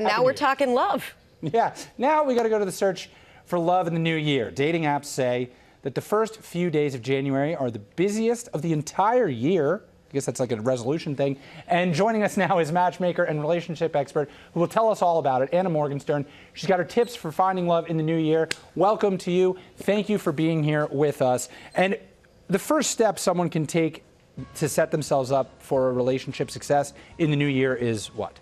Now we're talking love. Yeah, now we got to go to the search for love in the new year. Dating apps say that the first few days of January are the busiest of the entire year. I guess that's like a resolution thing. And joining us now is matchmaker and relationship expert who will tell us all about it, Anna Morgenstern. She's got her tips for finding love in the new year. Welcome to you. Thank you for being here with us. And the first step someone can take to set themselves up for a relationship success in the new year is what?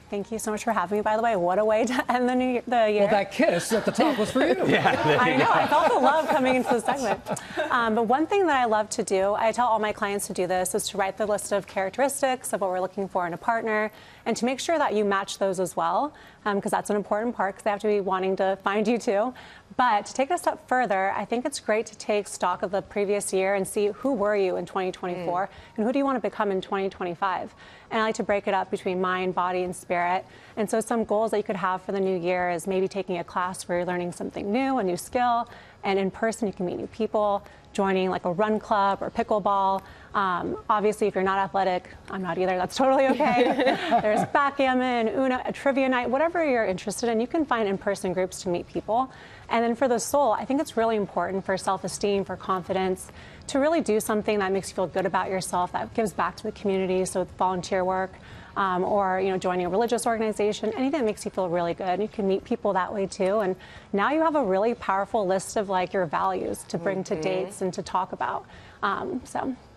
Thank you so much for having me, by the way. What a way to end the year. Well, that kiss at the top was for you. Yeah, I know. I felt the love coming into the segment. But one thing that I love to do, I tell all my clients to do this, is to write the list of characteristics of what we're looking for in a partner and to make sure that you match those as well, because that's an important part because they have to be wanting to find you too. But to take it a step further, I think it's great to take stock of the previous year and see who were you in 2024 and who do you want to become in 2025. And I like to break it up between mind, body, and spirit. And so some goals that you could have for the new year is maybe taking a class where you're learning something new, a new skill, and in person you can meet new people, joining like a run club or pickleball. Obviously, if you're not athletic, I'm not either, that's totally okay. There's backgammon, Uno, a trivia night, whatever you're interested in, you can find in-person groups to meet people. And then for the soul, I think it's really important for self-esteem, for confidence, to really do something that makes you feel good about yourself, that gives back to the community, so it's volunteer work, or joining a religious organization, anything that makes you feel really good. You can meet people that way too. And now you have a really powerful list of like your values to bring to dates and to talk about.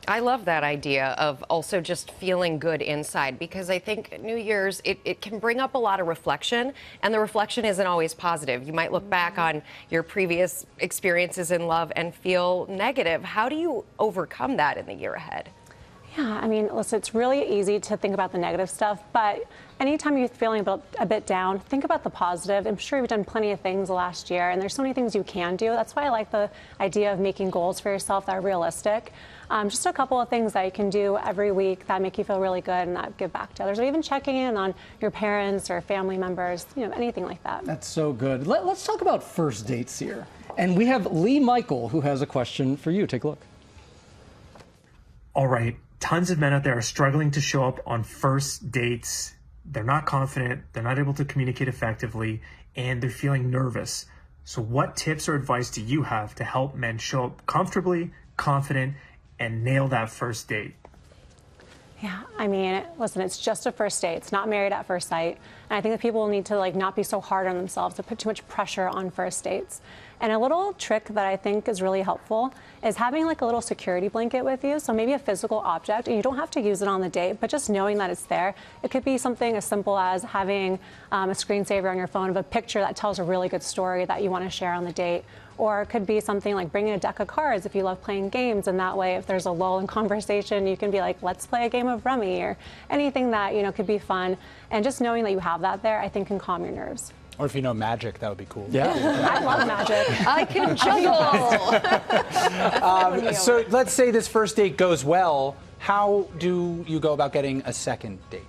I love that idea of also just feeling good inside, because I think New Year's, it can bring up a lot of reflection, and the reflection isn't always positive. You might look back on your previous experiences in love and feel negative. How do you overcome that in the year ahead? Yeah, I mean, listen, it's really easy to think about the negative stuff, but anytime you're feeling a bit down, think about the positive. I'm sure you've done plenty of things the last year, and there's so many things you can do. That's why I like the idea of making goals for yourself that are realistic. Just a couple of things that you can do every week that make you feel really good and that give back to others, or even checking in on your parents or family members, anything like that. That's so good. Let's talk about first dates here. And we have Lee Michael, who has a question for you. Take a look. All right. Tons of men out there are struggling to show up on first dates. They're not confident, they're not able to communicate effectively, and they're feeling nervous. So what tips or advice do you have to help men show up comfortably, confident, and nail that first date? Yeah, I mean, listen, it's just a first date. It's not married at first sight. And I think that people need to not be so hard on themselves, to put too much pressure on first dates. And a little trick that I think is really helpful is having a little security blanket with you. So maybe a physical object, and you don't have to use it on the date, but just knowing that it's there. It could be something as simple as having a screensaver on your phone of a picture that tells a really good story that you want to share on the date. Or it could be something like bringing a deck of cards if you love playing games, and that way if there's a lull in conversation, you can be like, let's play a game of rummy, or anything that could be fun. And just knowing that you have that there, I think, can calm your nerves. Or if you know magic, that would be cool. Yeah. I love magic. I can juggle. So let's say this first date goes well. How do you go about getting a second date?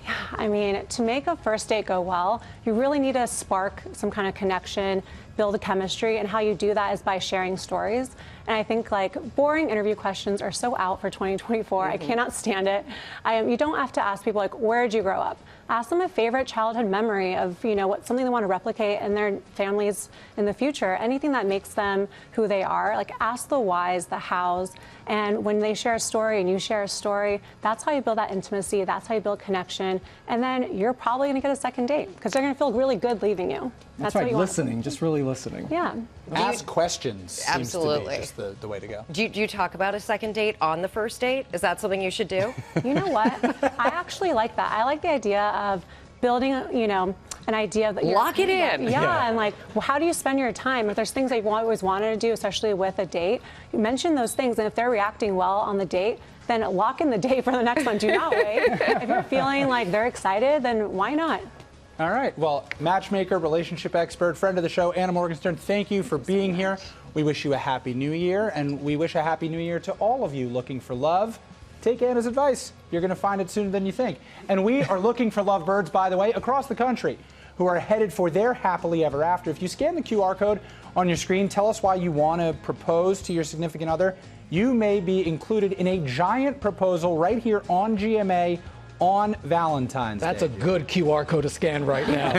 Yeah, I mean, to make a first date go well, you really need to spark some kind of connection, build a chemistry, and how you do that is by sharing stories. And I think boring interview questions are so out for 2024. I cannot stand it. You don't have to ask people where did you grow up? Ask them a favorite childhood memory of something they want to replicate in their families in the future. Anything that makes them who they are. Ask the whys, the hows, and when they share a story and you share a story, that's how you build that intimacy. That's how you build connection. And then you're probably going to get a second date because they're going to feel really good leaving you. That's right. Listening, just really listening. Yeah. Ask questions. Absolutely. Seems to be just the way to go. Do you talk about a second date on the first date? Is that something you should do? You know what? I actually like that. I like the idea of building, an idea that you're lock it in. Yeah, and how do you spend your time? If there's things that you always wanted to do, especially with a date, you mention those things, and if they're reacting well on the date, then lock in the date for the next one. Do not wait. If you're feeling like they're excited, then why not? All right. Well, matchmaker, relationship expert, friend of the show, Anna Morgenstern, thank you for being here. We wish you a happy new year, and we wish a happy new year to all of you looking for love. Take Anna's advice. You're going to find it sooner than you think. And we are looking for lovebirds, by the way, across the country who are headed for their happily ever after. If you scan the QR code on your screen, tell us why you want to propose to your significant other. You may be included in a giant proposal right here on GMA on Valentine's Day. That's a good QR code to scan right now.